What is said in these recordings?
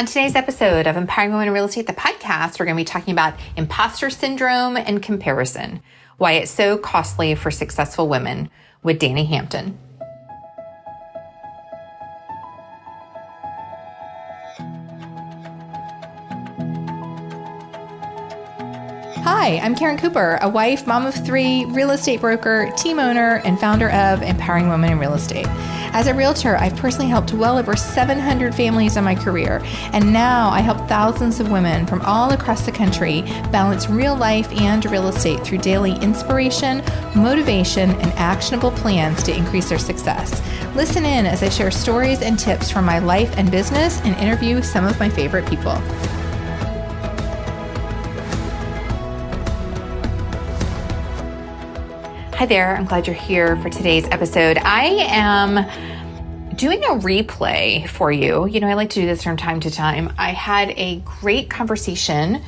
On today's episode of Empowering Women in Real Estate, the podcast, we're going to be talking about imposter syndrome and comparison, why it's so costly for successful women, with Dani Hampton. Hi, I'm Karen Cooper, a wife, mom of three, real estate broker, team owner, and founder of Empowering Women in Real Estate. As a realtor, I've personally helped well over 700 families in my career, and now I help thousands of women from all across the country balance real life and real estate through daily inspiration, motivation, and actionable plans to increase their success. Listen in as I share stories and tips from my life and business and interview some of my favorite people. Hi there, I'm glad you're here for today's episode. I am doing a replay for you. You know, I like to do this from time to time. I had a great conversation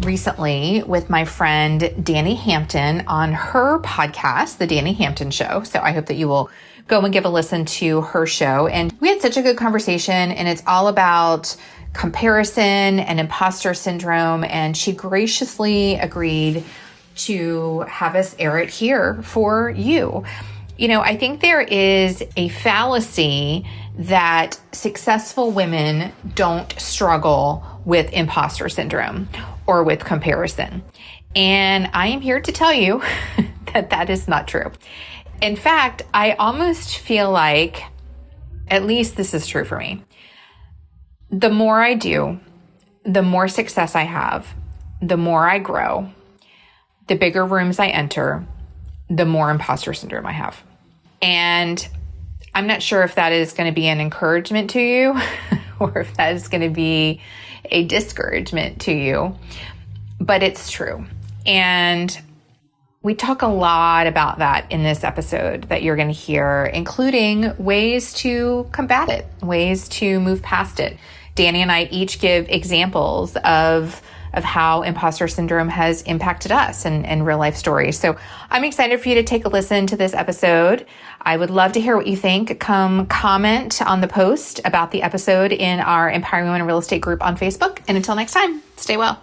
recently with my friend Dani Hampton on her podcast, The Dani Hampton Show. So I hope that you will go and give a listen to her show. And we had such a good conversation, and it's all about comparison and imposter syndrome. And she graciously agreed to have us air it here for you. You know, I think there is a fallacy that successful women don't struggle with imposter syndrome or with comparison. And I am here to tell you that that is not true. In fact, I almost feel like, at least this is true for me, the more I do, the more success I have, the more I grow, the bigger rooms I enter, the more imposter syndrome I have. And I'm not sure if that is going to be an encouragement to you or if that is going to be a discouragement to you, but it's true. And we talk a lot about that in this episode that you're going to hear, including ways to combat it, ways to move past it. Dani and I each give examples of how imposter syndrome has impacted us and real life stories. So I'm excited for you to take a listen to this episode. I would love to hear what you think. Come comment on the post about the episode in our Empowering Women in Real Estate group on Facebook. And until next time, stay well.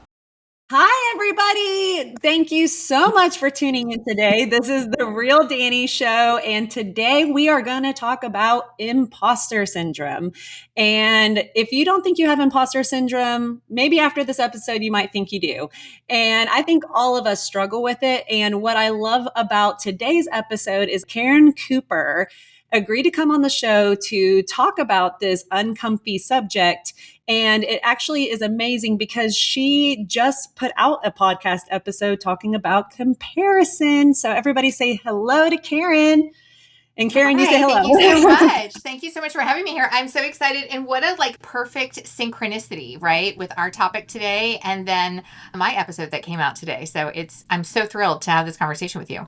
Hi, everybody. Thank you so much for tuning in today. This is the Real Dani Show. And today we are going to talk about imposter syndrome. And if you don't think you have imposter syndrome, maybe after this episode, you might think you do. And I think all of us struggle with it. And what I love about today's episode is Karen Cooper agreed to come on the show to talk about this uncomfy subject. And it actually is amazing because she just put out a podcast episode talking about comparison. So everybody say hello to Karen. And Karen, you say hello. Thank you so much. Thank you so much for having me here. I'm so excited. And what a perfect synchronicity, right? With our topic today and then my episode that came out today. So I'm so thrilled to have this conversation with you.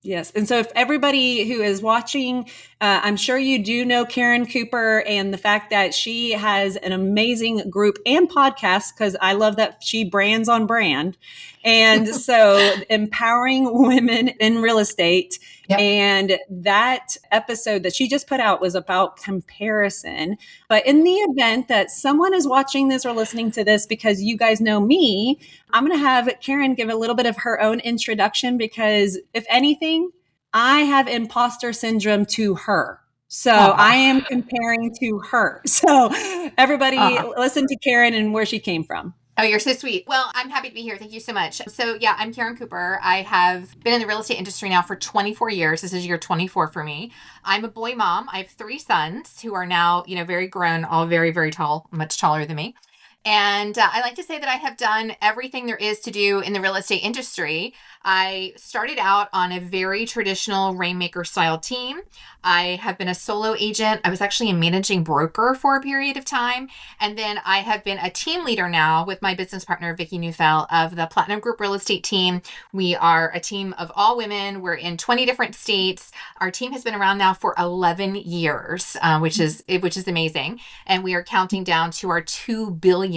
Yes. And so if everybody who is watching, I'm sure you do know Karen Cooper and the fact that she has an amazing group and podcast, because I love that she brands on brand. And so Empowering Women in Real Estate. Yep. And that episode that she just put out was about comparison. But in the event that someone is watching this or listening to this because you guys know me, I'm going to have Karen give a little bit of her own introduction because if anything, I have imposter syndrome to her. So I am comparing to her. So everybody listen to Karen and where she came from. Oh, you're so sweet. Well, I'm happy to be here. Thank you so much. So yeah, I'm Karen Cooper. I have been in the real estate industry now for 24 years. This is year 24 for me. I'm a boy mom. I have 3 sons who are now, very grown, all very, very tall, much taller than me. And I like to say that I have done everything there is to do in the real estate industry. I started out on a very traditional rainmaker style team. I have been a solo agent. I was actually a managing broker for a period of time. And then I have been a team leader now with my business partner, Vicki Neufeld, of the Platinum Group Real Estate team. We are a team of all women. We're in 20 different states. Our team has been around now for 11 years, which is amazing. And we are counting down to our 2 billion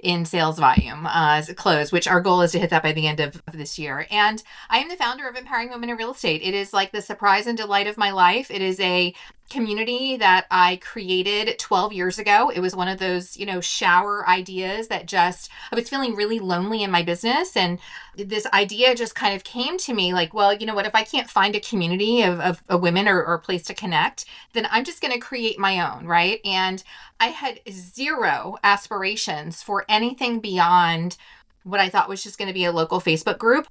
in sales volume close, which our goal is to hit that by the end of this year. And I am the founder of Empowering Women in Real Estate. It is like the surprise and delight of my life. It is a community that I created 12 years ago. It was one of those, shower ideas that I was feeling really lonely in my business. And this idea just kind of came to me like, well, you know what, if I can't find a community of women or a place to connect, then I'm just going to create my own, right? And I had zero aspirations for anything beyond what I thought was just going to be a local Facebook group.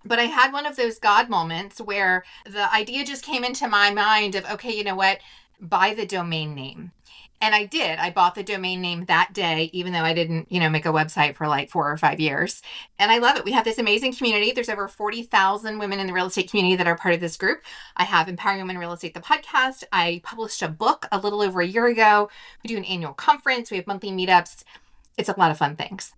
But I had one of those God moments where the idea just came into my mind of, okay, you know what? Buy the domain name. And I did. I bought the domain name that day, even though I didn't, make a website for like 4 or 5 years. And I love it. We have this amazing community. There's over 40,000 women in the real estate community that are part of this group. I have Empowering Women in Real Estate, the podcast. I published a book a little over a year ago. We do an annual conference. We have monthly meetups. It's a lot of fun things.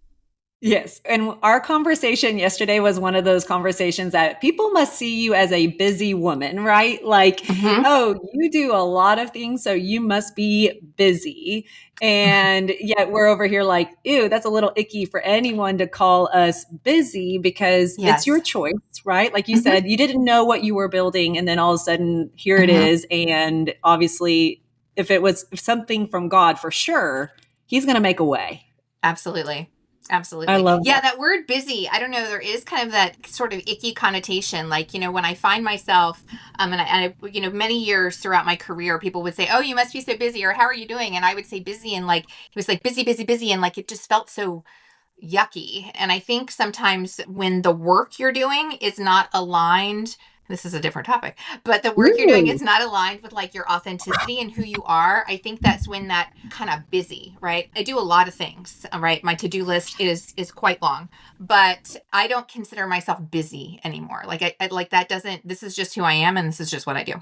Yes. And our conversation yesterday was one of those conversations that people must see you as a busy woman, right? Like, oh, you do a lot of things, so you must be busy. And yet we're over here like, ew, that's a little icky for anyone to call us busy because it's your choice, right? Like you said, you didn't know what you were building. And then all of a sudden, here it is. And obviously, if it was something from God, for sure, he's going to make a way. Absolutely. Absolutely. I love that word busy. I don't know. There is kind of that sort of icky connotation. Like, when I find myself, and I, many years throughout my career, people would say, oh, you must be so busy, or how are you doing? And I would say busy. And like, it was like busy, busy, busy. And like, it just felt so yucky. And I think sometimes when the work you're doing is not aligned, this is a different topic, but the work you're doing is not aligned with like your authenticity and who you are. I think that's when that kind of busy, right? I do a lot of things, right? My to-do list is quite long, but I don't consider myself busy anymore. Like I like that doesn't, this is just who I am. And this is just what I do.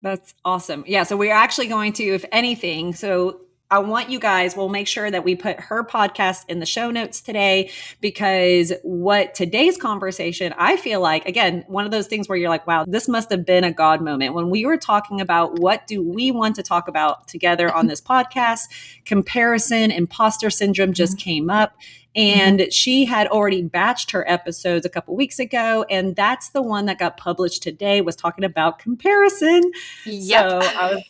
That's awesome. Yeah. So we're actually going to, if anything, so I want you guys, we'll make sure that we put her podcast in the show notes today, because what today's conversation, I feel like, again, one of those things where you're like, wow, this must have been a God moment. When we were talking about what do we want to talk about together on this podcast, comparison, imposter syndrome just came up. And she had already batched her episodes a couple weeks ago. And that's the one that got published today, was talking about comparison. Yep. So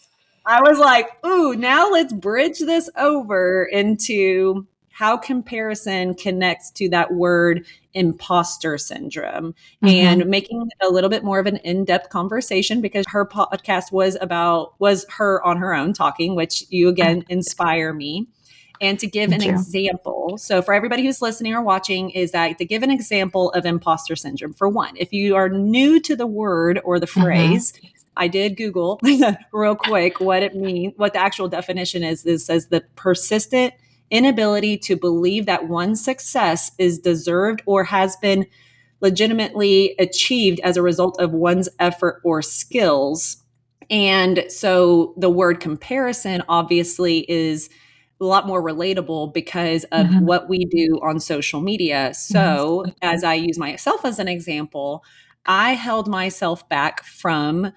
I was like, ooh, now let's bridge this over into how comparison connects to that word imposter syndrome, and making a little bit more of an in-depth conversation, because her podcast was her on her own talking, which you again inspire me. And to give an example, so for everybody who's listening or watching, is that to give an example of imposter syndrome. For one, if you are new to the word or the phrase, I did Google real quick what it means, what the actual definition is. This says the persistent inability to believe that one's success is deserved or has been legitimately achieved as a result of one's effort or skills. And so the word comparison obviously is a lot more relatable because of what we do on social media. So as I use myself as an example, I held myself back from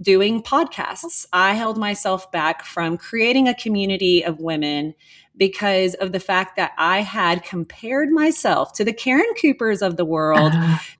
doing podcasts. I held myself back from creating a community of women because of the fact that I had compared myself to the Karen Coopers of the world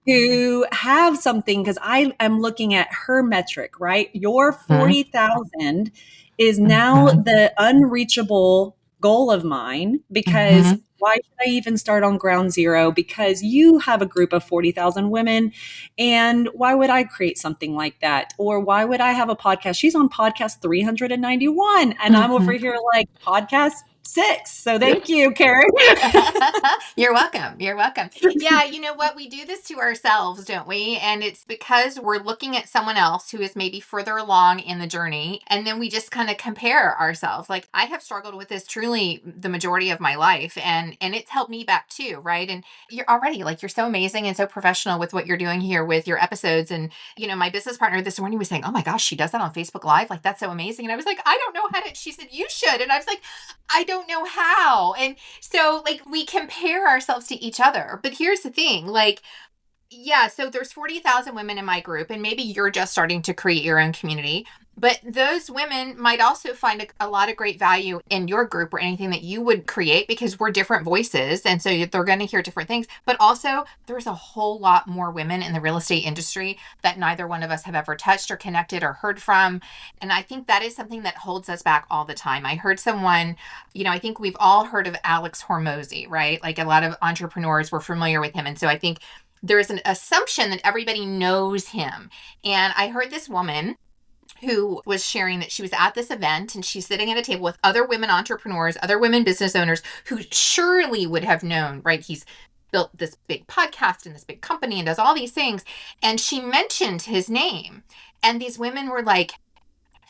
who have something, because I am looking at her metric, right? Your 40,000 is now the unreachable goal of mine, because why should I even start on ground zero? Because you have a group of 40,000 women. And why would I create something like that? Or why would I have a podcast? She's on podcast 391. And I'm over here like podcast 6. So thank you, Karen. You're welcome. You're welcome. Yeah, you know what? We do this to ourselves, don't we? And it's because we're looking at someone else who is maybe further along in the journey. And then we just kind of compare ourselves. Like, I have struggled with this truly the majority of my life. And it's held me back too, right? And you're already like, you're so amazing and so professional with what you're doing here with your episodes. And, my business partner this morning was saying, oh my gosh, she does that on Facebook Live. Like, that's so amazing. And I was like, I don't know how to, she said, you should. And I was like, I don't know how. And so like we compare ourselves to each other. But here's the thing, like, yeah, so there's 40,000 women in my group, and maybe you're just starting to create your own community. But those women might also find a lot of great value in your group or anything that you would create, because we're different voices. And so they're going to hear different things. But also, there's a whole lot more women in the real estate industry that neither one of us have ever touched or connected or heard from. And I think that is something that holds us back all the time. I heard someone, I think we've all heard of Alex Hormozy, right? Like a lot of entrepreneurs were familiar with him. And so I think there's an assumption that everybody knows him. And I heard this woman who was sharing that she was at this event and she's sitting at a table with other women entrepreneurs, other women business owners who surely would have known, right? He's built this big podcast and this big company and does all these things. And she mentioned his name. And these women were like,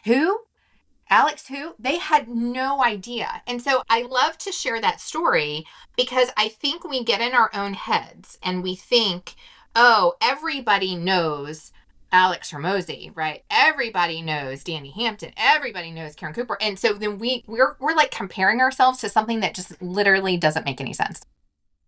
who? Alex, who? They had no idea. And so I love to share that story because I think we get in our own heads and we think, oh, everybody knows Alex Hormozy, right? Everybody knows Dani Hampton. Everybody knows Karen Cooper. And so then we're like comparing ourselves to something that just literally doesn't make any sense.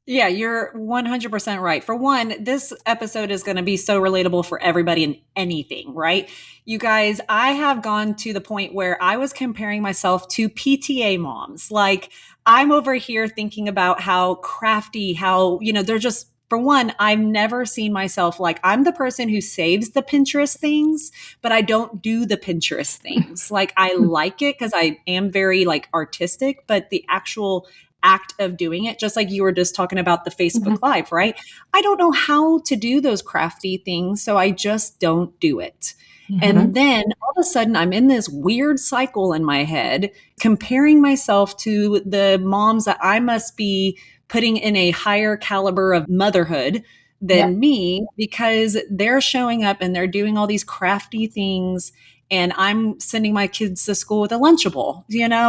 Yeah, you're 100% right. For one, this episode is going to be so relatable for everybody and anything, right? You guys, I have gone to the point where I was comparing myself to PTA moms. Like, I'm over here thinking about how crafty, how, they're just, for one, I've never seen myself like I'm the person who saves the Pinterest things, but I don't do the Pinterest things. Like, I like it because I am very like artistic, but the actual act of doing it, just like you were just talking about the Facebook Live, right? I don't know how to do those crafty things, so I just don't do it. And then all of a sudden, I'm in this weird cycle in my head, comparing myself to the moms that I must be putting in a higher caliber of motherhood than me, because they're showing up and they're doing all these crafty things, and I'm sending my kids to school with a Lunchable,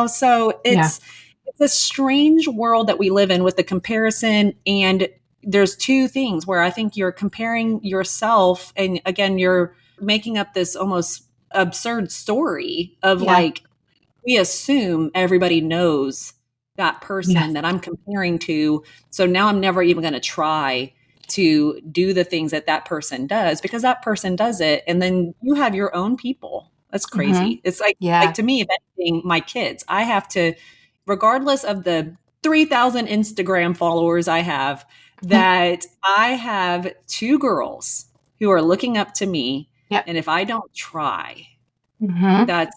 So it's a strange world that we live in with the comparison. And there's two things where I think you're comparing yourself, and again, you're making up this almost absurd story of like, we assume everybody knows that person that I'm comparing to. So now I'm never even going to try to do the things that that person does because that person does it. And then you have your own people. That's crazy. It's like to me, if anything, my kids, I have to, regardless of the 3,000 Instagram followers I have, that I have two girls who are looking up to me. And if I don't try, that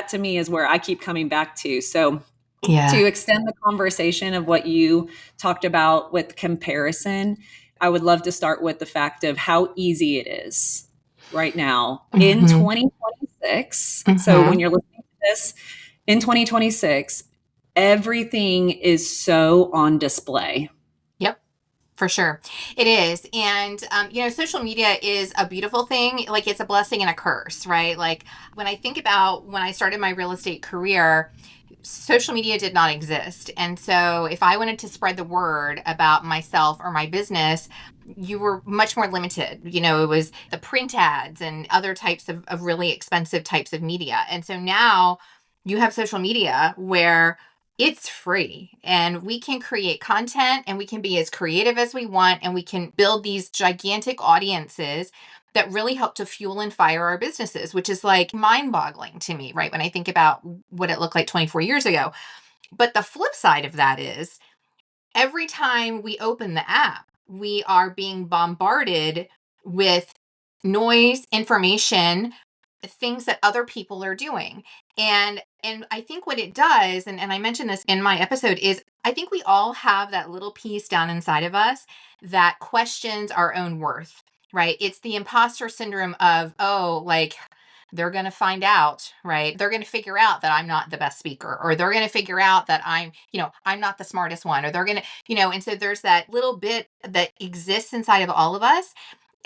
to me is where I keep coming back to. So to extend the conversation of what you talked about with comparison, I would love to start with the fact of how easy it is right now in 2026. So when you're listening to this in 2026, everything is so on display. Yep, for sure. It is. And, social media is a beautiful thing. Like, it's a blessing and a curse, right? Like, when I think about when I started my real estate career, social media did not exist. And so if I wanted to spread the word about myself or my business, you were much more limited. It was the print ads and other types of really expensive types of media. And so now you have social media where it's free and we can create content and we can be as creative as we want and we can build these gigantic audiences that really help to fuel and fire our businesses, which is like mind-boggling to me, right? When I think about what it looked like 24 years ago. But the flip side of that is every time we open the app, we are being bombarded with noise, information, things that other people are doing. And I think what it does, and I mentioned this in my episode, is I think we all have that little piece down inside of us that questions our own worth, right? It's the imposter syndrome of, oh, like, they're going to find out, right? They're going to figure out that I'm not the best speaker, or they're going to figure out that I'm not the smartest one, or they're going to, and so there's that little bit that exists inside of all of us.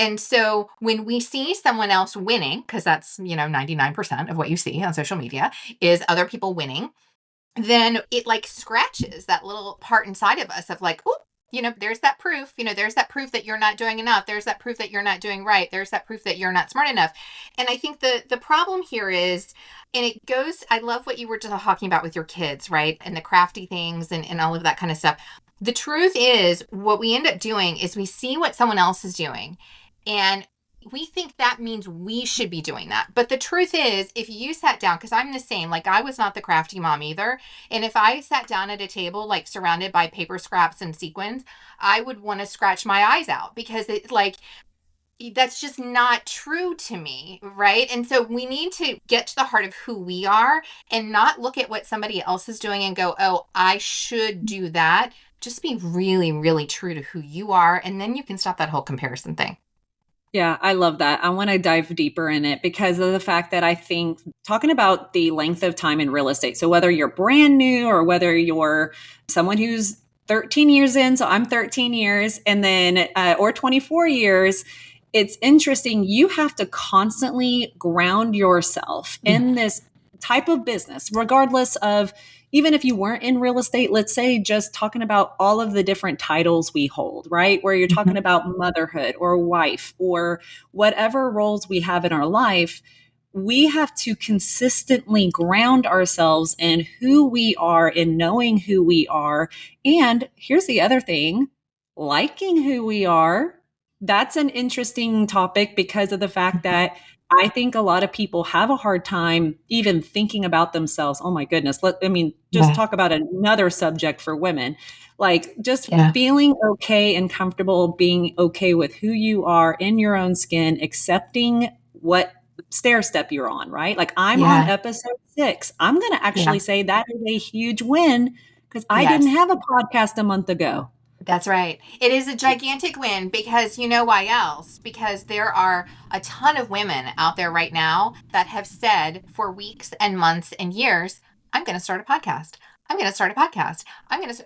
And so when we see someone else winning, because that's, 99% of what you see on social media is other people winning, then it like scratches that little part inside of us of like, oh, there's that proof, there's that proof that you're not doing enough. There's that proof that you're not doing right. There's that proof that you're not smart enough. And I think the problem here is, and it goes, I love what you were just talking about with your kids, right? And the crafty things and all of that kind of stuff. The truth is what we end up doing is we see what someone else is doing. And we think that means we should be doing that. But the truth is, if you sat down, because I'm the same, like I was not the crafty mom either. And if I sat down at a table, like surrounded by paper scraps and sequins, I would want to scratch my eyes out because it like, that's just not true to me, right? And so we need to get to the heart of who we are and not look at what somebody else is doing and go, oh, I should do that. Just be really, really true to who you are. And then you can stop that whole comparison thing. Yeah, I love that. I want to dive deeper in it because of the fact that I think talking about the length of time in real estate. So whether you're brand new or whether you're someone who's 13 years in, so I'm 13 years, and then or 24 years, it's interesting. You have to constantly ground yourself in this type of business, regardless of even if you weren't in real estate, let's say just talking about all of the different titles we hold, right? Where you're talking about motherhood or wife or whatever roles we have in our life, we have to consistently ground ourselves in who we are and knowing who we are. And here's the other thing, liking who we are. That's an interesting topic because of the fact that I think a lot of people have a hard time even thinking about themselves. Oh my goodness. Just talk about another subject for women. Like just feeling okay and comfortable, being okay with who you are in your own skin, accepting what stair step you're on, right? Like I'm on episode 6. I'm going to actually say that is a huge win because I didn't have a podcast a month ago. That's right. It is a gigantic win because you know why else? Because there are a ton of women out there right now that have said for weeks and months and years, I'm going to start a podcast. I'm going to start a podcast.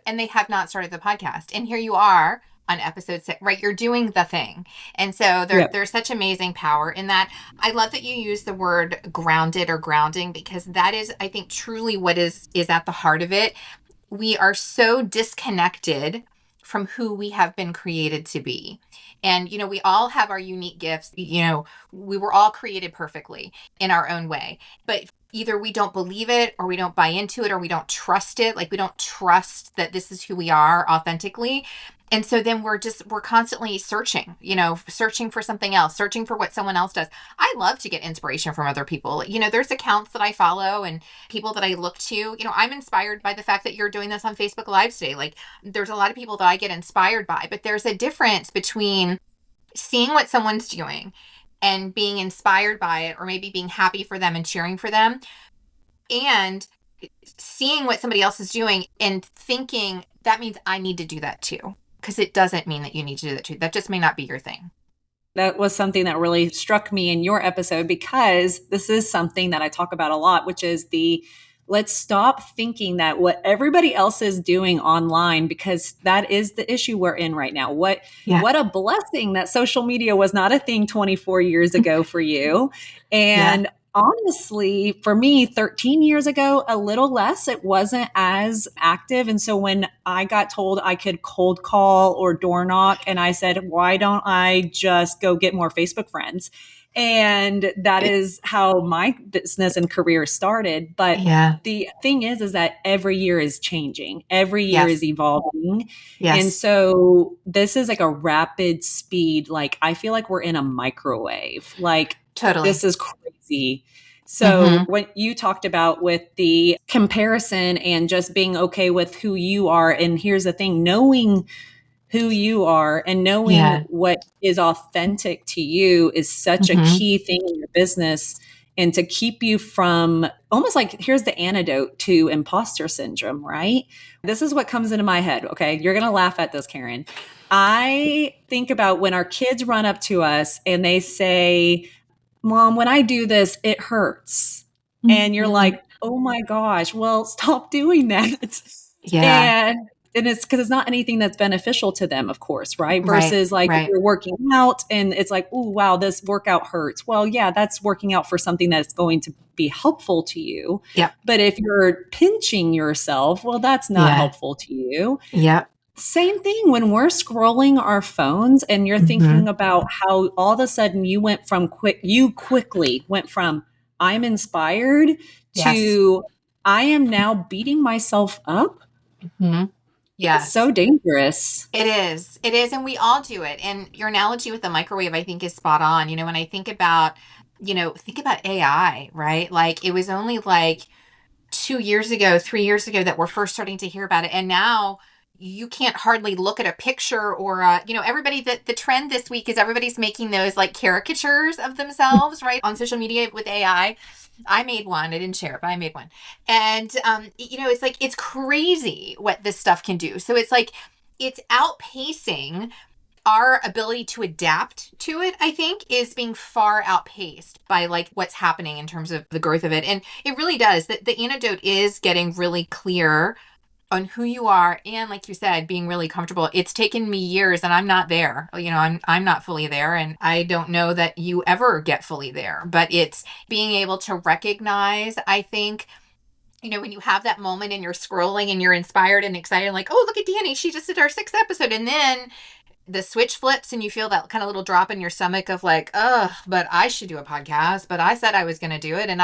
And they have not started the podcast. And here you are on episode 6, right? You're doing the thing. And so there's such amazing power in that. I love that you use the word grounded or grounding because that is, I think, truly what is at the heart of it. We are so disconnected from who we have been created to be. And, we all have our unique gifts. We were all created perfectly in our own way. But either we don't believe it or we don't buy into it or we don't trust it. Like we don't trust that this is who we are authentically. And so then we're constantly searching for something else, searching for what someone else does. I love to get inspiration from other people. There's accounts that I follow and people that I look to. I'm inspired by the fact that you're doing this on Facebook Live today. Like there's a lot of people that I get inspired by, but there's a difference between seeing what someone's doing and being inspired by it, or maybe being happy for them and cheering for them, and seeing what somebody else is doing and thinking that means I need to do that too. Because it doesn't mean that you need to do that too. That just may not be your thing. That was something that really struck me in your episode because this is something that I talk about a lot, which is let's stop thinking that what everybody else is doing online, because that is the issue we're in right now. What a blessing that social media was not a thing 24 years ago for you. And honestly, for me, 13 years ago, a little less, it wasn't as active. And so when I got told I could cold call or door knock, and I said, why don't I just go get more Facebook friends? And that is how my business and career started. But the thing is that every year is changing. Every year is evolving. And so this is like a rapid speed. Like I feel like we're in a microwave. Like totally. This is crazy. So what you talked about with the comparison and just being okay with who you are. And here's the thing, knowing who you are and knowing what is authentic to you is such a key thing in your business, and to keep you from almost like, here's the antidote to imposter syndrome, right? This is what comes into my head. Okay. You're going to laugh at this, Karen. I think about when our kids run up to us and they say, Mom, when I do this, it hurts. And you're like, oh my gosh, well, stop doing that. And it's because it's not anything that's beneficial to them, of course, right? Versus if you're working out and it's like, oh, wow, this workout hurts. Well, yeah, that's working out for something that's going to be helpful to you. Yeah. But if you're pinching yourself, well, that's not helpful to you. Yeah. Same thing when we're scrolling our phones and you're thinking about how all of a sudden you quickly went from I'm inspired to I am now beating myself up. It's Yes. so dangerous. It is. It is. And we all do it. And your analogy with the microwave, I think, is spot on. When I think about, think about AI, right? Like it was only like 2 years ago, 3 years ago that we're first starting to hear about it. And now you can't hardly look at a picture or, everybody, the trend this week is everybody's making those like caricatures of themselves, right? On social media with AI. I made one. I didn't share it, but I made one. And, it's like, it's crazy what this stuff can do. So it's like, it's outpacing our ability to adapt to it. I think is being far outpaced by like what's happening in terms of the growth of it. And it really does. The antidote is getting really clear on who you are, and like you said, being really comfortable. It's taken me years and I'm not there. I'm not fully there, and I don't know that you ever get fully there, but it's being able to recognize, I think, when you have that moment and you're scrolling and you're inspired and excited, like, oh, look at Dani, she just did our 6th episode. And then the switch flips and you feel that kind of little drop in your stomach of like, oh, but I should do a podcast, but I said I was going to do it. And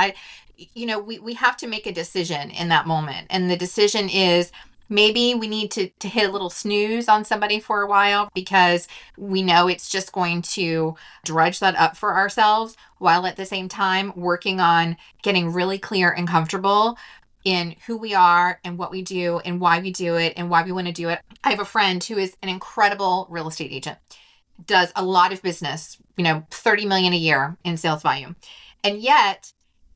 we have to make a decision in that moment. And the decision is maybe we need to hit a little snooze on somebody for a while because we know it's just going to drudge that up for ourselves, while at the same time working on getting really clear and comfortable in who we are and what we do and why we do it and why we want to do it. I have a friend who is an incredible real estate agent, does a lot of business, 30 million a year in sales volume. And yet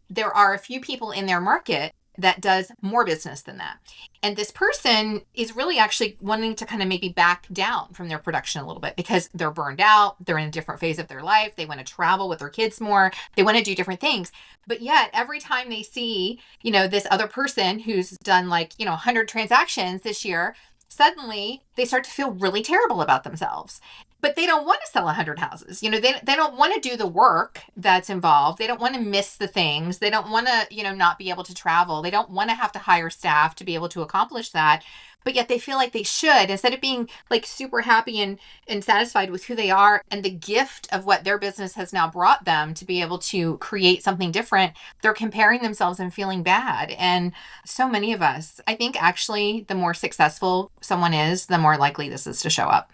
there are a few people in their market that does more business than that. And this person is really actually wanting to kind of maybe back down from their production a little bit because they're burned out. They're in a different phase of their life. They want to travel with their kids more. They want to do different things. But yet every time they see, this other person who's done like, 100 transactions this year, suddenly they start to feel really terrible about themselves. But they don't want to sell 100 houses. They don't want to do the work that's involved. They don't want to miss the things. They don't want to, not be able to travel. They don't want to have to hire staff to be able to accomplish that. But yet they feel like they should, instead of being like super happy and satisfied with who they are and the gift of what their business has now brought them to be able to create something different, they're comparing themselves and feeling bad. And so many of us, I think actually the more successful someone is, the more likely this is to show up.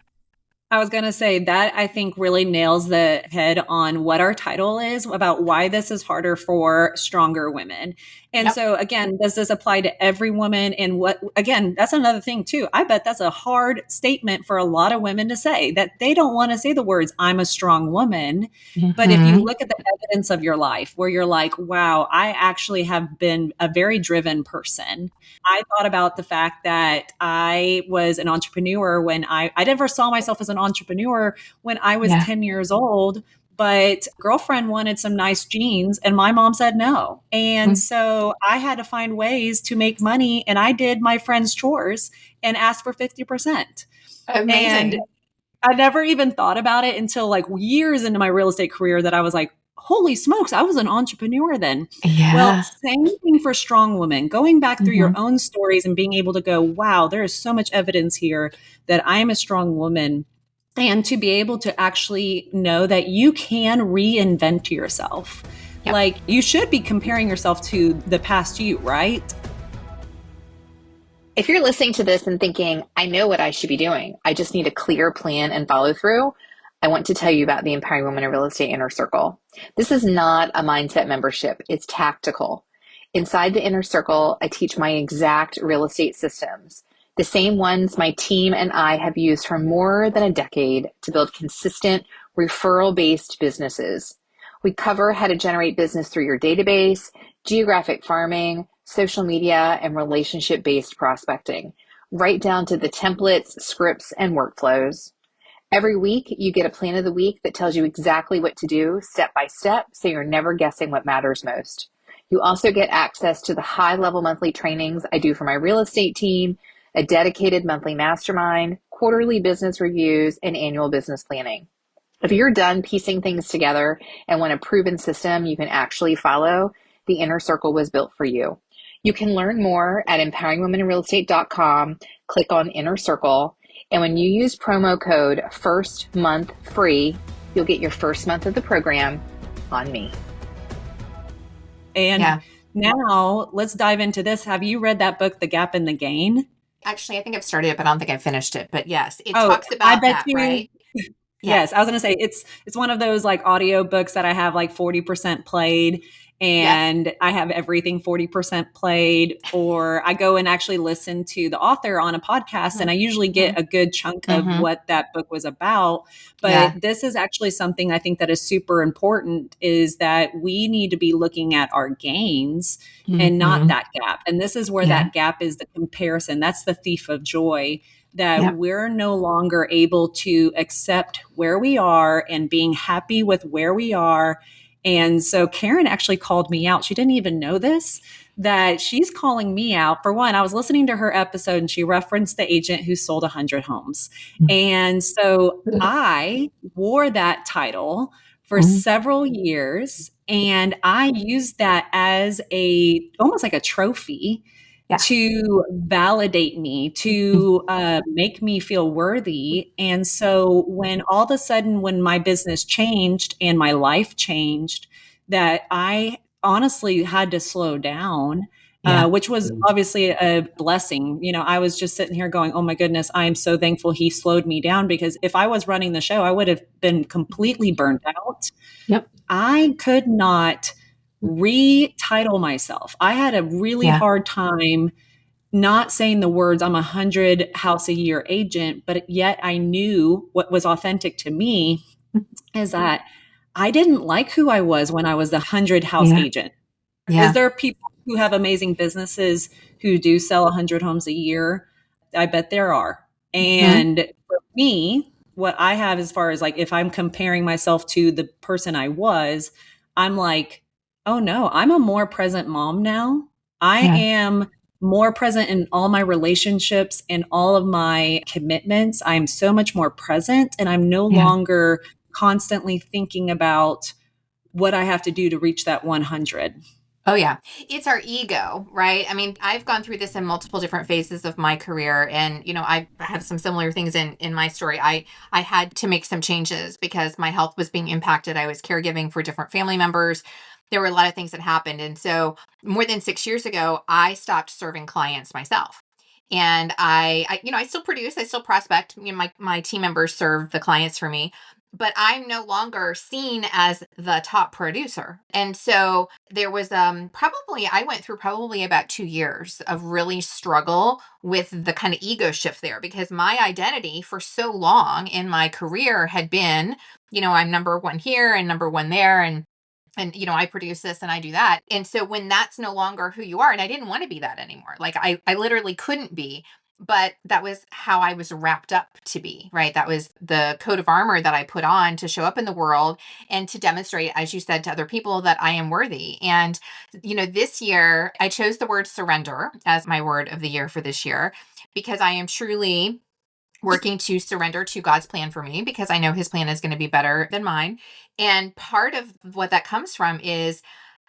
I was going to say that I think really nails the head on what our title is about why this is harder for stronger women. And so again, does this apply to every woman? And again, that's another thing too. I bet that's a hard statement for a lot of women to say, that they don't want to say the words, I'm a strong woman. Mm-hmm. But if you look at the evidence of your life where you're like, wow, I actually have been a very driven person. I thought about the fact that I was an entrepreneur when I never saw myself as an entrepreneur when I was 10 years old. But girlfriend wanted some nice jeans and my mom said no. And so I had to find ways to make money, and I did my friend's chores and asked for 50%. Amazing. And I never even thought about it until like years into my real estate career that I was like, holy smokes, I was an entrepreneur then. Yeah. Well, same thing for strong women, going back through your own stories and being able to go, wow, there is so much evidence here that I am a strong woman. And to be able to actually know that you can reinvent yourself. Yep. Like you should be comparing yourself to the past you, right? If you're listening to this and thinking, I know what I should be doing, I just need a clear plan and follow through, I want to tell you about the Empowering Women in Real Estate Inner Circle. This is not a mindset membership. It's tactical. Inside the Inner Circle, I teach my exact real estate systems, the same ones my team and I have used for more than a decade to build consistent referral-based businesses. We cover how to generate business through your database, geographic farming, social media, and relationship-based prospecting, right down to the templates, scripts, and workflows. Every week, you get a plan of the week that tells you exactly what to do step by step, so you're never guessing what matters most. You also get access to the high-level monthly trainings I do for my real estate team, a dedicated monthly mastermind, quarterly business reviews, and annual business planning. If you're done piecing things together and want a proven system you can actually follow, the Inner Circle was built for you. You can learn more at empoweringwomeninrealestate.com, click on Inner Circle, and when you use promo code FIRSTMONTHFREE, you'll get your first month of the program on me. And now let's dive into this. Have you read that book, The Gap and the Gain? Actually, I think I've started it, but I don't think I've finished it. But yes, it Oh, talks I about bet that, you. right? Yeah. Yes, I was gonna say it's one of those like audio books that I have like 40% played, Yes. and I have everything 40% played, or I go and actually listen to the author on a podcast, and I usually Mm-hmm. get a good chunk of Mm-hmm. what that book was about. Yeah. But this is actually something I think that is super important, is that we need to be looking at our gains and not Mm-hmm. that gap. And this is where Yeah. that gap is, the comparison. That's the thief of joy, that Yep. we're no longer able to accept where we are and being happy with where we are. And so Karen actually called me out. She didn't even know this, that she's calling me out. For one, I was listening to her episode and she referenced the agent who sold 100 homes. And so I wore that title for Mhm. several years, and I used that as a almost like a trophy Yeah. to validate me, to make me feel worthy. And so when all of a sudden, when my business changed and my life changed, that I honestly had to slow down, Yeah. which was obviously a blessing. You know, I was just sitting here going, oh my goodness, I am so thankful he slowed me down, because if I was running the show, I would have been completely burnt out. Yep. I could not retitle myself. I had a really Yeah. hard time not saying the words, I'm 100 house a year agent, but yet I knew what was authentic to me is that I didn't like who I was when I was the 100 house Yeah. agent. Is Yeah. there people who have amazing businesses who do sell 100 homes a year? I bet there are. Mhm. And for me, what I have, as far as like if I'm comparing myself to the person I was, I'm like, oh no, I'm a more present mom now. I Yeah. am more present in all my relationships and all of my commitments. I'm so much more present, and I'm no Yeah. longer constantly thinking about what I have to do to reach that 100. Oh, yeah. It's our ego, right? I mean, I've gone through this in multiple different phases of my career. And, I have some similar things in my story. I had to make some changes because my health was being impacted. I was caregiving for different family members. There were a lot of things that happened. And so more than 6 years ago, I stopped serving clients myself. And I still produce, I still prospect. My team members serve the clients for me, but I'm no longer seen as the top producer. And so there was probably I went through probably about 2 years of really struggle with the kind of ego shift there, because my identity for so long in my career had been, I'm number one here and number one there, and I produce this and I do that. And so when that's no longer who you are, and I didn't want to be that anymore, like I literally couldn't be, but that was how I was wrapped up to be, right? That was the coat of armor that I put on to show up in the world and to demonstrate, as you said, to other people that I am worthy. And this year I chose the word surrender as my word of the year for this year, because I am truly working to surrender to God's plan for me, because I know his plan is going to be better than mine. And part of what that comes from is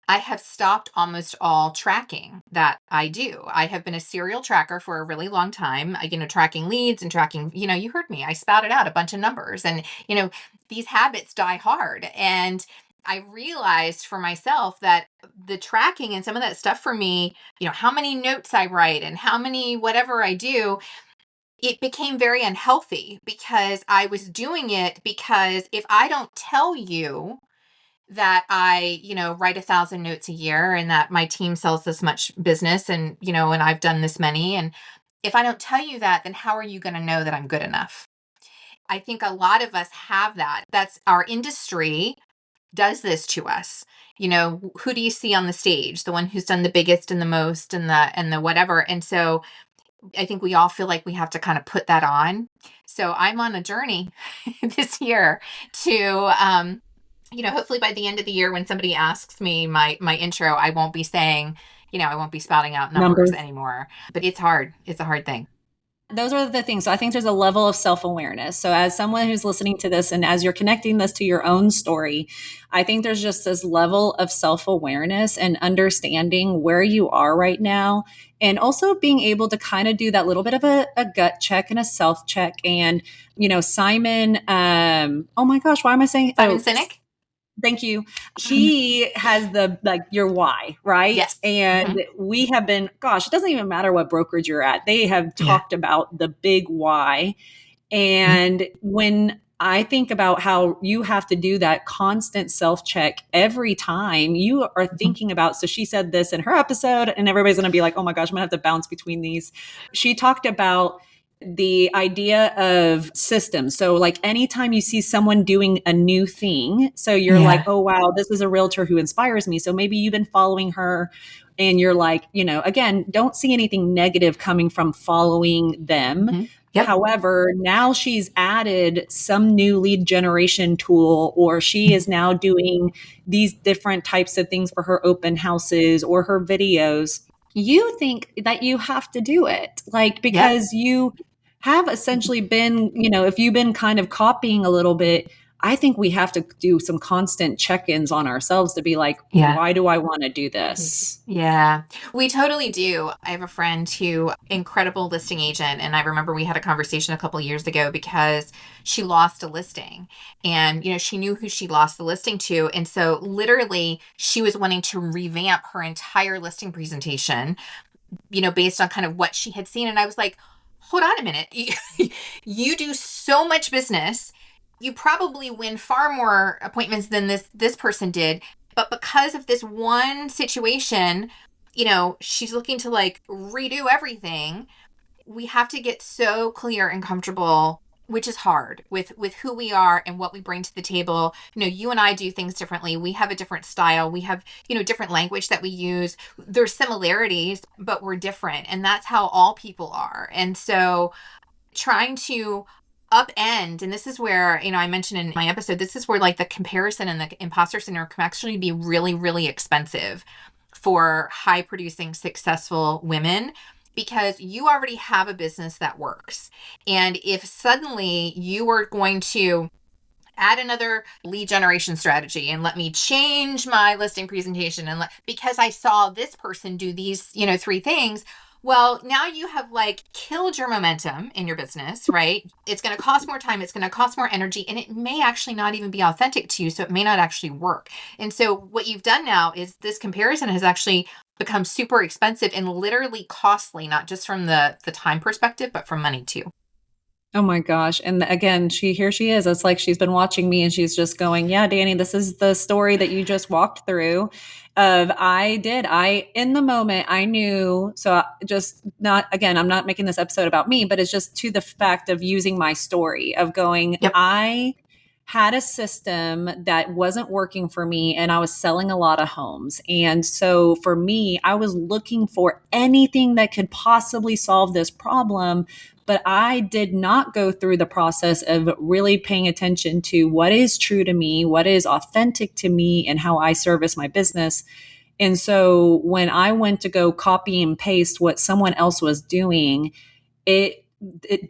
I have stopped almost all tracking that I do. I have been a serial tracker for a really long time, tracking leads and tracking, you heard me. I spouted out a bunch of numbers, and, these habits die hard. And I realized for myself that the tracking and some of that stuff for me, how many notes I write and how many whatever I do, it became very unhealthy, because I was doing it because if I don't tell you that I, write 1,000 notes a year and that my team sells this much business, and, and I've done this many, and if I don't tell you that, then how are you going to know that I'm good enough? I think a lot of us have that. That's our industry does this to us. Who do you see on the stage? The one who's done the biggest and the most and the whatever. And so I think we all feel like we have to kind of put that on. So I'm on a journey this year to, hopefully by the end of the year, when somebody asks me my intro, I won't be saying, I won't be spouting out numbers Numbers. anymore. But it's hard. It's a hard thing. Those are the things. So I think there's a level of self-awareness. So as someone who's listening to this and as you're connecting this to your own story, I think there's just this level of self-awareness and understanding where you are right now. And also being able to kind of do that little bit of a gut check and a self check. And, Simon, oh my gosh, why am I saying, Simon Sinek? Thank you. He has the like your why, right? Yes. And Mhm. we have been, gosh, it doesn't even matter what brokerage you're at. They have Yeah. talked about the big why. Mhm. And when I think about how you have to do that constant self check every time you are Mhm. thinking about, so she said this in her episode, and everybody's going to be like, oh my gosh, I'm going to have to bounce between these. She talked about the idea of systems. So, like, anytime you see someone doing a new thing, so you're like, Yeah. oh, wow, this is a realtor who inspires me. So maybe you've been following her and you're like, again, don't see anything negative coming from following them. Mhm. Yep. However, now she's added some new lead generation tool, or she Mhm. is now doing these different types of things for her open houses or her videos. You think that you have to do it, like, Yep. because you have essentially been, if you've been kind of copying a little bit, I think we have to do some constant check ins on ourselves to be like, Yeah. why do I want to do this? Yeah, we totally do. I have a friend who incredible listing agent, and I remember we had a conversation a couple years ago because she lost a listing, and she knew who she lost the listing to, and so literally she was wanting to revamp her entire listing presentation, based on kind of what she had seen, and I was like, hold on a minute, you do so much business, you probably win far more appointments than this person did, but because of this one situation, she's looking to like redo everything. We have to get so clear and comfortable, which is hard, with who we are and what we bring to the table. You and I do things differently. We have a different style. We have, different language that we use. There's similarities, but we're different, and that's how all people are. And so trying to upend, and this is where, I mentioned in my episode, this is where like the comparison and the imposter syndrome can actually be really, really expensive for high producing successful women, because you already have a business that works. And if suddenly you are going to add another lead generation strategy and let me change my listing presentation because I saw this person do these, three things, well, now you have like killed your momentum in your business, right? It's going to cost more time, it's going to cost more energy, and it may actually not even be authentic to you, so it may not actually work. And so what you've done now is this comparison has actually become super expensive and literally costly, not just from the time perspective, but from money too. Oh my gosh. And again, here she is. It's like she's been watching me and she's just going, yeah, Dani, this is the story that you just walked through of in the moment, I knew. So just not, again, I'm not making this episode about me, but it's just to the fact of using my story of going, Yep. I had a system that wasn't working for me and I was selling a lot of homes. And so for me, I was looking for anything that could possibly solve this problem, but I did not go through the process of really paying attention to what is true to me, what is authentic to me, and how I service my business. And so when I went to go copy and paste what someone else was doing, it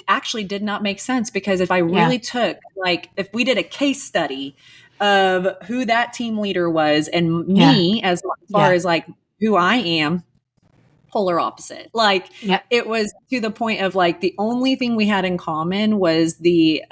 actually did not make sense, because if I Yeah. really took, like, if we did a case study of who that team leader was and Yeah. me, as far Yeah. as like who I am, polar opposite. Like, Yep. it was to the point of like the only thing we had in common was the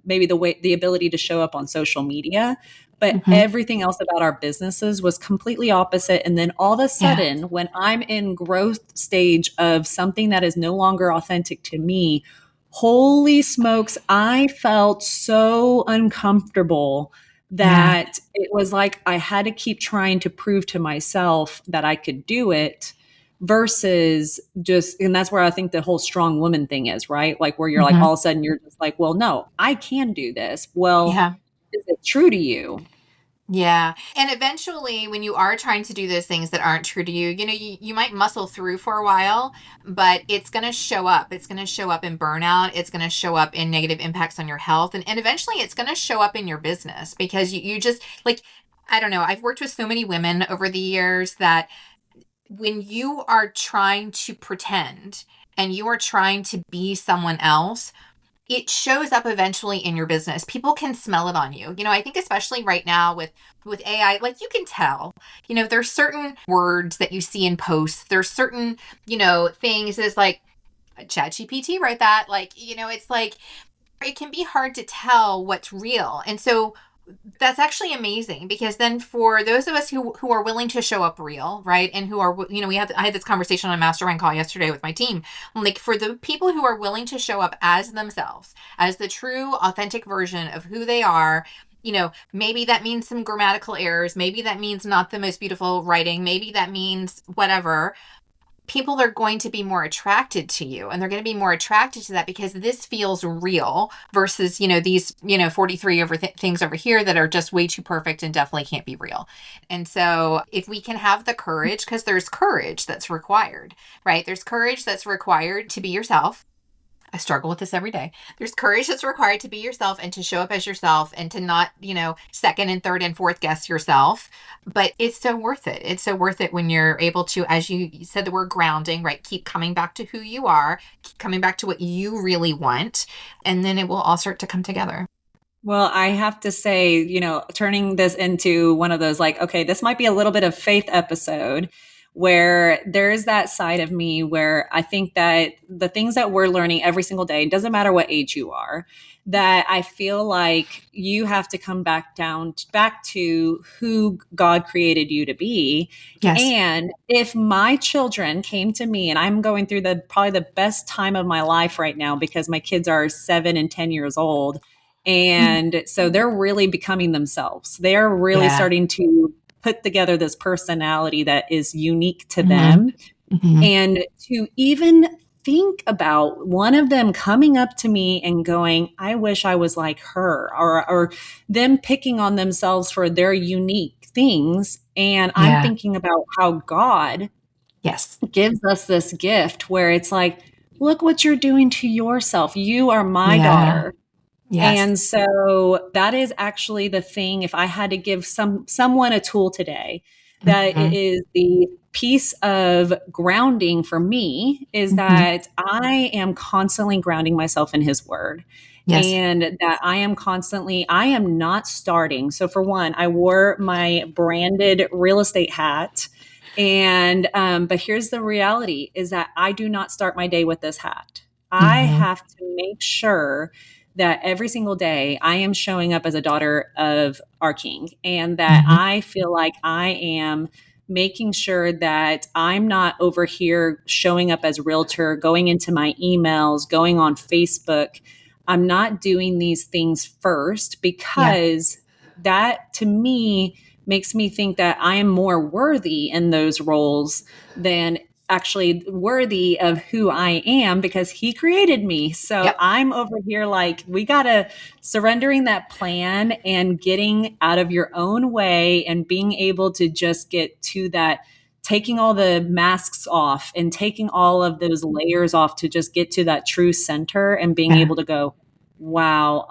maybe the ability to show up on social media, but Hmm. everything else about our businesses was completely opposite. And then all of a Yeah. sudden, when I'm in growth stage of something that is no longer authentic to me, holy smokes, I felt so uncomfortable Yeah. that it was like I had to keep trying to prove to myself that I could do it, versus just, and that's where I think the whole strong woman thing is, right? Like, where you're like, Hmm. all of a sudden you're just like, well, no, I can do this. Well, Yeah. is it true to you? Yeah. And eventually, when you are trying to do those things that aren't true to you, you might muscle through for a while, but it's going to show up. It's going to show up in burnout. It's going to show up in negative impacts on your health. And eventually, it's going to show up in your business, because you just like, I don't know. I've worked with so many women over the years that when you are trying to pretend and you are trying to be someone else, it shows up eventually in your business. People can smell it on you. I think especially right now with AI, like you can tell, there's certain words that you see in posts. There's certain, things that's like ChatGPT write that. Like, it's like it can be hard to tell what's real. And so that's actually amazing, because then for those of us who are willing to show up real, right? And who are, I had this conversation on a mastermind call yesterday with my team. Like, for the people who are willing to show up as themselves, as the true authentic version of who they are, maybe that means some grammatical errors, maybe that means not the most beautiful writing, maybe that means whatever. People are going to be more attracted to you, and they're going to be more attracted to that because this feels real versus, these, 43 things over here that are just way too perfect and definitely can't be real. And so if we can have the courage, because there's courage that's required, right? There's courage that's required to be yourself. I struggle with this every day. There's courage that's required to be yourself and to show up as yourself and to not, second and third and fourth guess yourself. But it's so worth it. It's so worth it when you're able to, as you said, the word grounding, right? Keep coming back to who you are, keep coming back to what you really want, and then it will all start to come together. Well, I have to say, turning this into one of those like, okay, this might be a little bit of faith episode where there's that side of me where I think that the things that we're learning every single day, it doesn't matter what age you are, that I feel like you have to come back to who God created you to be. Yes. And if my children came to me, and I'm going through probably the best time of my life right now because my kids are 7 and 10 years old. And so they're really becoming themselves. They're really Yeah. starting to put together this personality that is unique to Mm-hmm. them. Mm-hmm. And to even think about one of them coming up to me and going, I wish I was like her, or them picking on themselves for their unique things. And I'm Yeah. thinking about how God Yes. gives us this gift where it's like, look what you're doing to yourself. You are my Yeah. daughter. Yes. And so that is actually the thing. If I had to give someone a tool today, that it Mm-hmm. is the piece of grounding for me is Mm-hmm. that I am constantly grounding myself in his word. Yes. And that I am not starting. So for one, I wore my branded real estate hat. And, but here's the reality is that I do not start my day with this hat. I Mm-hmm. have to make sure that every single day I am showing up as a daughter of our King, and that Mm-hmm. I feel like I am making sure that I'm not over here showing up as realtor, going into my emails, going on Facebook. I'm not doing these things first Yeah. because that to me makes me think that I am more worthy in those roles than actually worthy of who I am because he created me. So Yep. I'm over here like, we got to surrendering that plan and getting out of your own way and being able to just get to that, taking all the masks off and taking all of those layers off to just get to that true center and being Yeah. able to go, wow,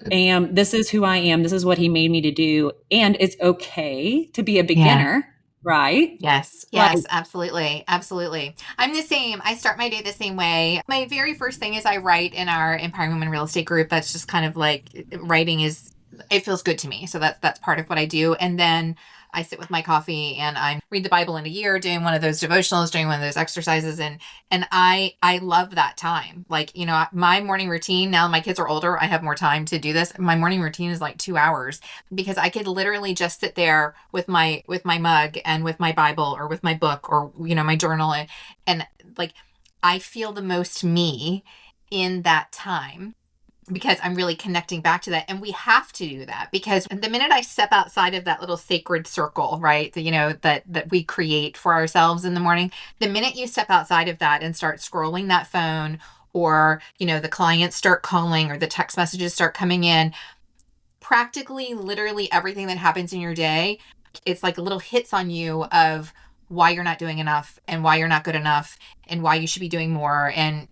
this is who I am. This is what he made me to do. And it's okay to be a Yeah. beginner, right? Yes, Like, yes, absolutely. Absolutely. I'm the same. I start my day the same way. My very first thing is I write in our Empowering Women Real Estate group. That's just kind of like, writing is, it feels good to me. So that's part of what I do. And then I sit with my coffee and I read the Bible in a year, doing one of those devotionals, doing one of those exercises. And I love that time. Like, my morning routine, now my kids are older, I have more time to do this. My morning routine is like 2 hours, because I could literally just sit there with my mug and with my Bible or with my book or, my journal, and like, I feel the most me in that time, because I'm really connecting back to that. And we have to do that, because the minute I step outside of that little sacred circle, right, that we create for ourselves in the morning, the minute you step outside of that and start scrolling that phone, or, the clients start calling or the text messages start coming in, practically literally everything that happens in your day, it's like little hits on you of why you're not doing enough and why you're not good enough and why you should be doing more. And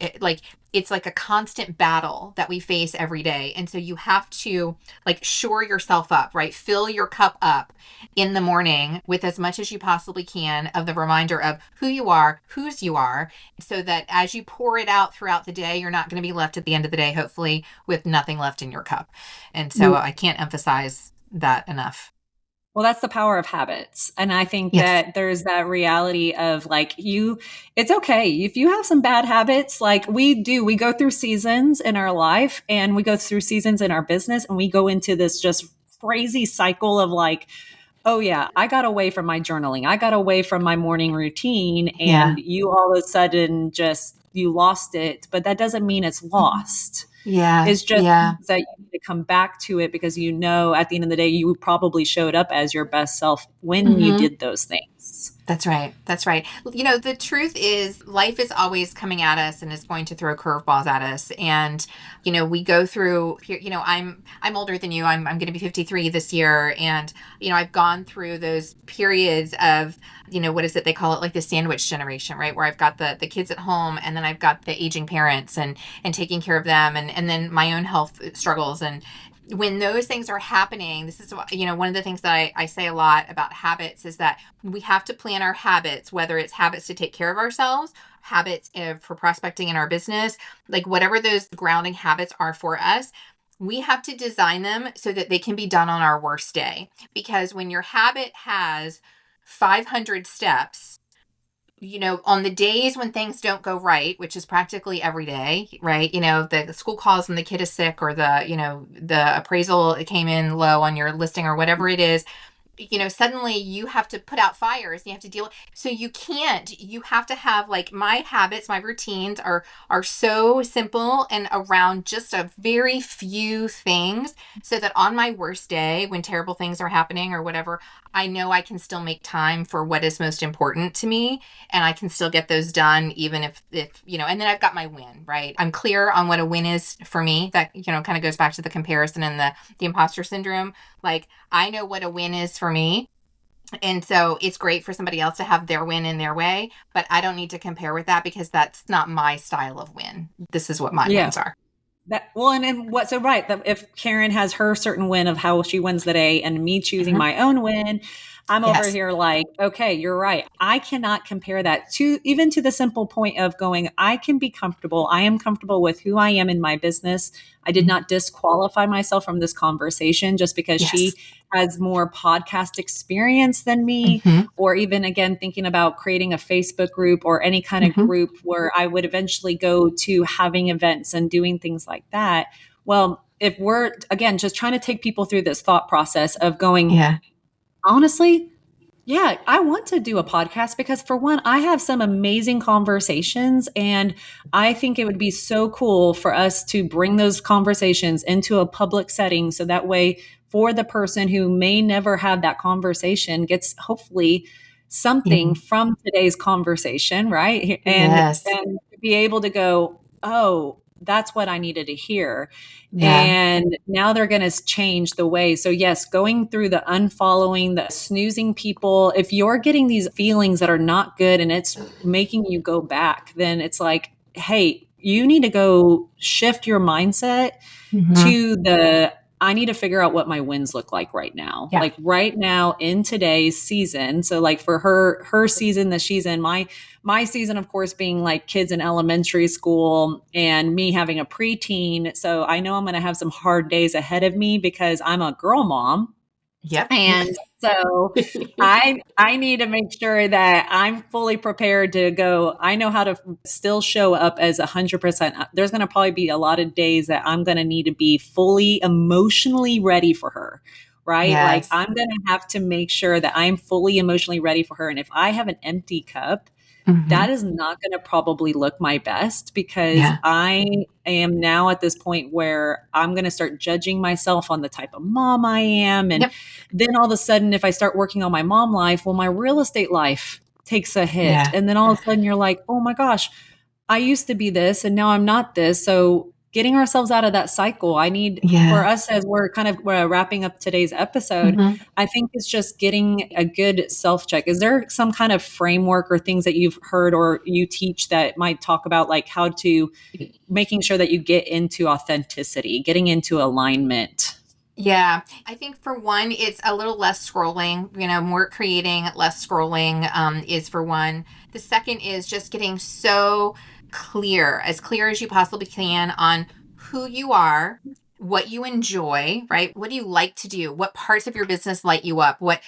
it's like a constant battle that we face every day. And so you have to, like, shore yourself up, right? Fill your cup up in the morning with as much as you possibly can of the reminder of who you are, whose you are, so that as you pour it out throughout the day, you're not going to be left at the end of the day, hopefully, with nothing left in your cup. And so I can't emphasize that enough. Well, that's the power of habits. And I think Yes. that there's that reality of like it's okay. If you have some bad habits, like we go through seasons in our life and we go through seasons in our business and we go into this just crazy cycle of like, oh yeah, I got away from my journaling. I got away from my morning routine Yeah. and you all of a sudden just you lost it, but that doesn't mean it's lost. Yeah. It's just Yeah. that you need to come back to it because you know at the end of the day you probably showed up as your best self when you Hmm. did those things. That's right. That's right. The truth is life is always coming at us and is going to throw curveballs at us. And, we go through, I'm older than you. I'm going to be 53 this year. And, I've gone through those periods of, what is it? They call it like the sandwich generation, right? Where I've got the kids at home and then I've got the aging parents and taking care of them and then my own health struggles. And when those things are happening, this is, one of the things that I say a lot about habits is that we have to plan our habits, whether it's habits to take care of ourselves, habits for prospecting in our business, like whatever those grounding habits are for us. We have to design them so that they can be done on our worst day. Because when your habit has 500 steps, on the days when things don't go right, which is practically every day, right? The school calls and the kid is sick, or the appraisal came in low on your listing, or whatever it is, suddenly you have to put out fires and you have to deal. So you have to have, like, my habits, my routines are so simple and around just a very few things, so that on my worst day, when terrible things are happening or whatever, I know I can still make time for what is most important to me, and I can still get those done, even if and then I've got my win, right? I'm clear on what a win is for me. That, kind of goes back to the comparison and the imposter syndrome. Like, I know what a win is for me. And so it's great for somebody else to have their win in their way, but I don't need to compare with that because that's not my style of win. This is what my Yeah. wins are. That well, and what so right that if Karen has her certain win of how she wins the day, and me choosing Mhm. my own win, I'm over Yes. here like, okay, you're right. I cannot compare that to even to the simple point of going. I can be comfortable. I am comfortable with who I am in my business. I did Mhm. not disqualify myself from this conversation just because Yes. she has more podcast experience than me, Hmm. or even again thinking about creating a Facebook group or any kind of Hmm. group where I would eventually go to having events and doing things like that. Well, if we're again just trying to take people through this thought process of going, Yeah. honestly, yeah, I want to do a podcast because for one, I have some amazing conversations and I think it would be so cool for us to bring those conversations into a public setting so that way for the person who may never have that conversation gets hopefully something Mhm. from today's conversation, right? Yes. And be able to go, "Oh, that's what I needed to hear." Yeah. And now they're going to change the way. So, yes, going through the unfollowing, the snoozing people, if you're getting these feelings that are not good and it's making you go back, then it's like, hey, you need to go shift your mindset Hmm. to the I need to figure out what my wins look like right now. Yeah. Like right now in today's season. So like for her season that she's in, my season of course being like kids in elementary school and me having a preteen. So I know I'm going to have some hard days ahead of me because I'm a girl mom. Yep. And so I need to make sure that I'm fully prepared to go. I know how to still show up as 100%. There's going to probably be a lot of days that I'm going to need to be fully emotionally ready for her, right? Like Yes. I'm going to have to make sure that I'm fully emotionally ready for her. And if I have an empty cup, Hmm. that is not going to probably look my best because Yeah. I am now at this point where I'm going to start judging myself on the type of mom I am. And Yep. then all of a sudden, if I start working on my mom life, well, my real estate life takes a hit. Yeah. And then all of a sudden, you're like, oh my gosh, I used to be this and now I'm not this. So getting ourselves out of that cycle, I need for Yeah. us as we're kind of wrapping up today's episode, Hmm. I think it's just getting a good self check. Is there some kind of framework or things that you've heard or you teach that might talk about like how to making sure that you get into authenticity, getting into alignment? Yeah, I think for one, it's a little less scrolling, more creating, less scrolling, is for one. The second is just getting so clear as you possibly can on who you are, what you enjoy, right? What do you like to do? What parts of your business light you up? What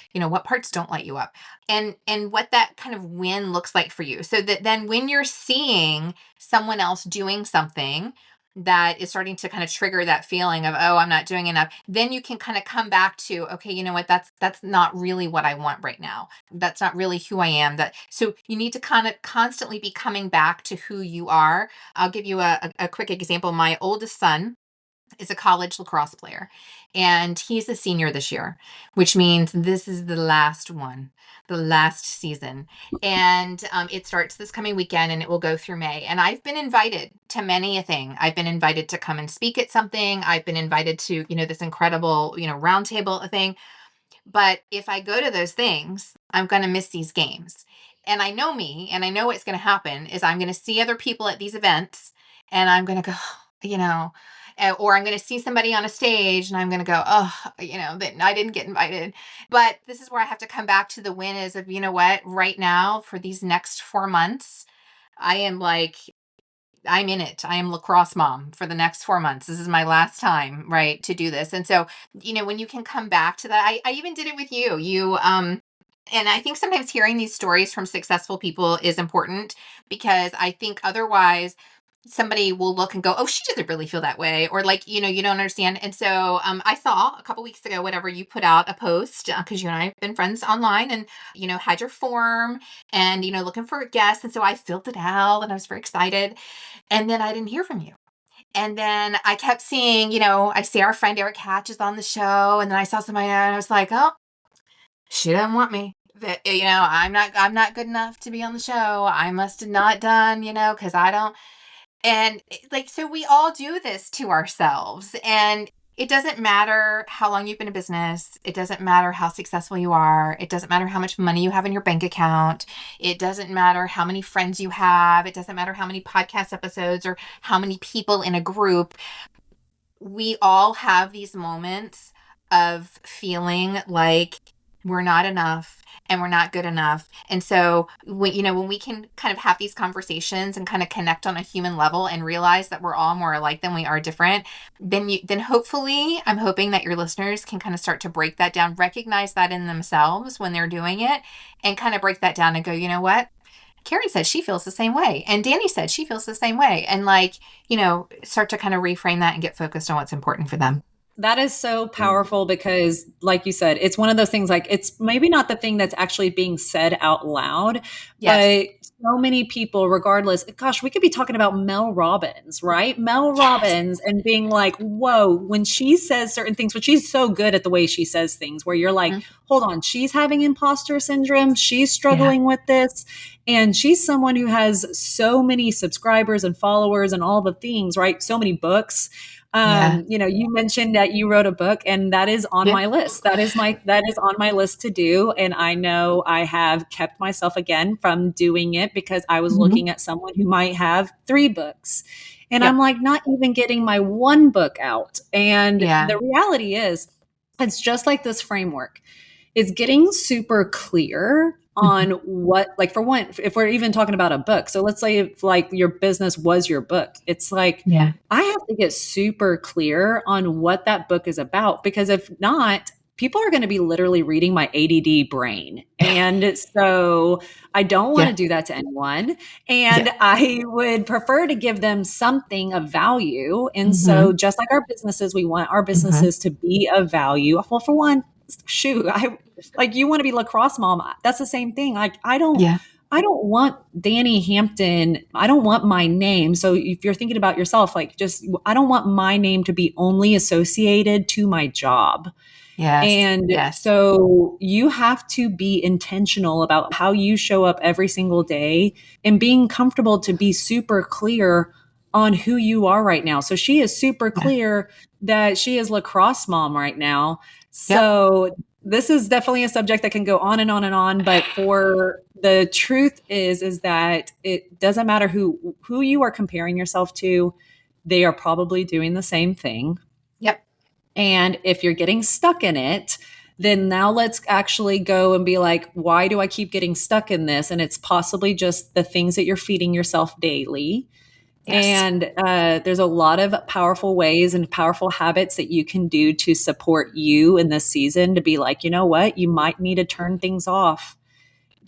parts don't light you up? And what that kind of win looks like for you. So that then when you're seeing someone else doing something that is starting to kind of trigger that feeling of, oh, I'm not doing enough, then you can kind of come back to, okay, you know what, that's not really what I want right now. That's not really who I am. That so you need to kind of constantly be coming back to who you are. I'll give you a quick example. My oldest son is a college lacrosse player, and he's a senior this year, which means this is the last one, the last season. And it starts this coming weekend and it will go through May. And I've been invited to many a thing. I've been invited to come and speak at something. I've been invited to, this incredible, roundtable thing. But if I go to those things, I'm going to miss these games. And I know me, and I know what's going to happen is I'm going to see other people at these events, and I'm going to go, you know, or I'm going to see somebody on a stage and I'm going to go, oh, that I didn't get invited. But this is where I have to come back to the win is of, you know what, right now for these next 4 months, I am like, I'm in it. I am lacrosse mom for the next 4 months. This is my last time, right, to do this. And so, when you can come back to that, I even did it with and I think sometimes hearing these stories from successful people is important because I think otherwise somebody will look and go, oh, she doesn't really feel that way. Or like, you don't understand. And so I saw a couple weeks ago, whatever, you put out a post because you and I have been friends online and, had your form and, looking for a guest. And so I filled it out and I was very excited. And then I didn't hear from you. And then I kept seeing, I see our friend Eric Hatch is on the show. And then I saw somebody and I was like, oh, she doesn't want me. That, I'm not good enough to be on the show. I must have not done, because I don't. And so we all do this to ourselves. And it doesn't matter how long you've been in business. It doesn't matter how successful you are. It doesn't matter how much money you have in your bank account. It doesn't matter how many friends you have. It doesn't matter how many podcast episodes or how many people in a group. We all have these moments of feeling like we're not enough and we're not good enough. And so when we can kind of have these conversations and kind of connect on a human level and realize that we're all more alike than we are different, then hopefully I'm hoping that your listeners can kind of start to break that down, recognize that in themselves when they're doing it, and kind of break that down and go, you know what? Karen said she feels the same way. And Dani said she feels the same way. And start to kind of reframe that and get focused on what's important for them. That is so powerful because, like you said, it's one of those things like it's maybe not the thing that's actually being said out loud, Yes. but so many people, regardless, gosh, we could be talking about Mel Robbins, right? Mel Robbins and being like, whoa, when she says certain things, but she's so good at the way she says things where you're like, hold on, she's having imposter syndrome. She's struggling with this. And she's someone who has so many subscribers and followers and all the things, right? So many books. You mentioned that you wrote a book and that is on my list. That is on my list to do. And I know I have kept myself again from doing it because I was looking at someone who might have 3 books and I'm like, not even getting my 1 book out. And the reality is it's just like this framework. It's getting super clear on what, like for one, if we're even talking about a book. So let's say if like your business was your book, it's like, I have to get super clear on what that book is about, because if not, people are going to be literally reading my ADD brain. And so I don't want to do that to anyone. And I would prefer to give them something of value. And so just like our businesses, we want our businesses to be of value. Well, for one, shoot, you want to be lacrosse mom. That's the same thing. Like, I don't want Dani Hampton. I don't want my name. So if you're thinking about yourself, I don't want my name to be only associated to my job. So you have to be intentional about how you show up every single day and being comfortable to be super clear on who you are right now. So she is super clear that she is lacrosse mom right now. So this is definitely a subject that can go on and on and on. But for the truth is that it doesn't matter who you are comparing yourself to. They are probably doing the same thing. And if you're getting stuck in it, then now let's actually go and be like, why do I keep getting stuck in this? And it's possibly just the things that you're feeding yourself daily. Yes. And there's a lot of powerful ways and powerful habits that you can do to support you in this season to be like, you know what, you might need to turn things off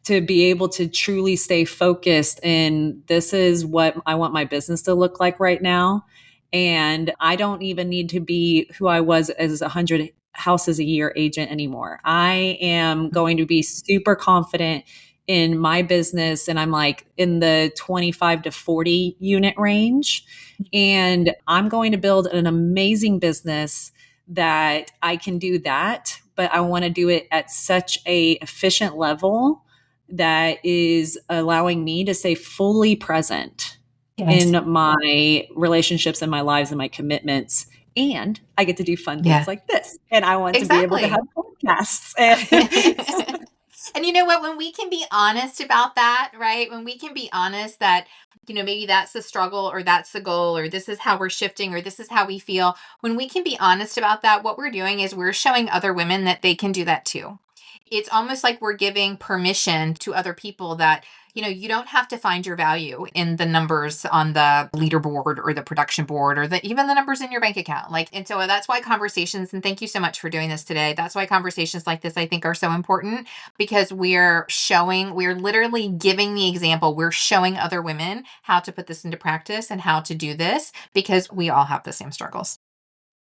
to be able to truly stay focused. And this is what I want my business to look like right now. And I don't even need to be who I was as 100 houses a year agent anymore. I am going to be super confident in my business. And I'm like in the 25 to 40 unit range. And I'm going to build an amazing business that I can do that, but I want to do it at such a efficient level that is allowing me to stay fully present in my relationships and my lives and my commitments. And I get to do fun things like this. And I want to be able to have podcasts. And you know what? When we can be honest about that, right? When we can be honest that, maybe that's the struggle or that's the goal or this is how we're shifting or this is how we feel. When we can be honest about that, what we're doing is we're showing other women that they can do that too. It's almost like we're giving permission to other people that, you don't have to find your value in the numbers on the leaderboard or the production board or even the numbers in your bank account. And so that's why conversations, and thank you so much for doing this today. That's why conversations like this, I think, are so important because we're literally giving the example. We're showing other women how to put this into practice and how to do this because we all have the same struggles.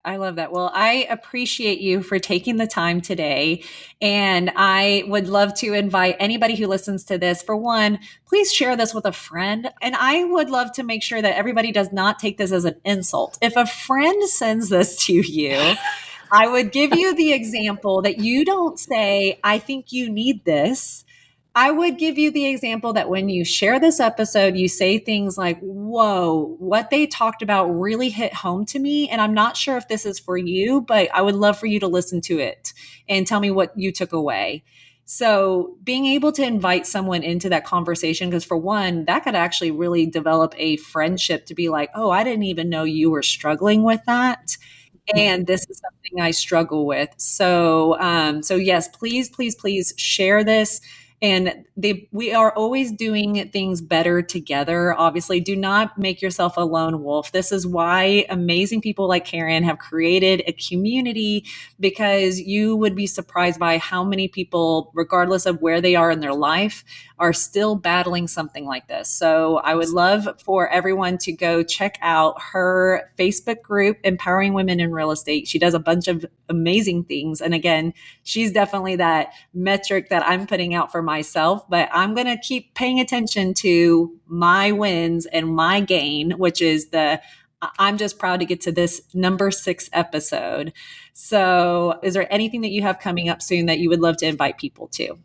I love that. Well, I appreciate you for taking the time today. And I would love to invite anybody who listens to this, for one, please share this with a friend. And I would love to make sure that everybody does not take this as an insult. If a friend sends this to you, I would give you the example that you don't say, I think you need this. I would give you the example that when you share this episode, you say things like, whoa, what they talked about really hit home to me. And I'm not sure if this is for you, but I would love for you to listen to it and tell me what you took away. So being able to invite someone into that conversation, because for one, that could actually really develop a friendship to be like, oh, I didn't even know you were struggling with that. And this is something I struggle with. So yes, please share this. And we are always doing things better together. Obviously, do not make yourself a lone wolf. This is why amazing people like Karen have created a community, because you would be surprised by how many people, regardless of where they are in their life, are still battling something like this. So I would love for everyone to go check out her Facebook group, Empowering Women in Real Estate. She does a bunch of amazing things. And again, she's definitely that metric that I'm putting out for myself, but I'm going to keep paying attention to my wins and my gain, which is I'm just proud to get to this number 6 episode. So is there anything that you have coming up soon that you would love to invite people to?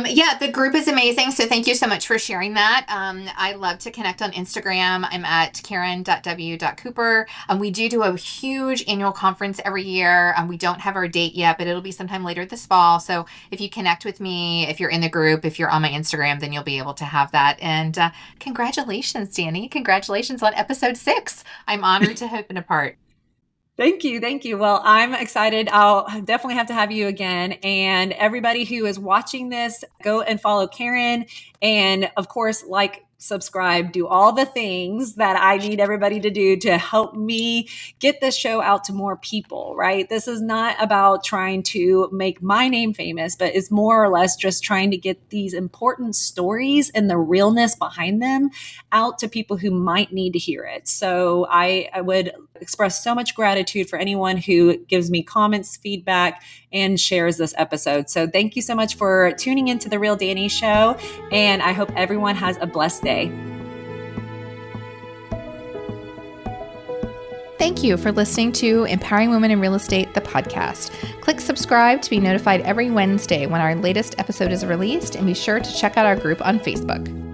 Yeah, the group is amazing. So thank you so much for sharing that. I love to connect on Instagram. I'm at karen.w.cooper. We do a huge annual conference every year. We don't have our date yet, but it'll be sometime later this fall. So if you connect with me, if you're in the group, if you're on my Instagram, then you'll be able to have that. And congratulations, Dani. Congratulations on episode 6. I'm honored to have been a part. Thank you. Thank you. Well, I'm excited. I'll definitely have to have you again. And everybody who is watching this, go and follow Karen. And of course, subscribe, do all the things that I need everybody to do to help me get this show out to more people, right? This is not about trying to make my name famous, but it's more or less just trying to get these important stories and the realness behind them out to people who might need to hear it. So I would express so much gratitude for anyone who gives me comments, feedback, and shares this episode. So thank you so much for tuning into the Real Dani Show. And I hope everyone has a blessed day. Thank you for listening to Empowering Women in Real Estate, the podcast. Click subscribe to be notified every Wednesday when our latest episode is released, and be sure to check out our group on Facebook.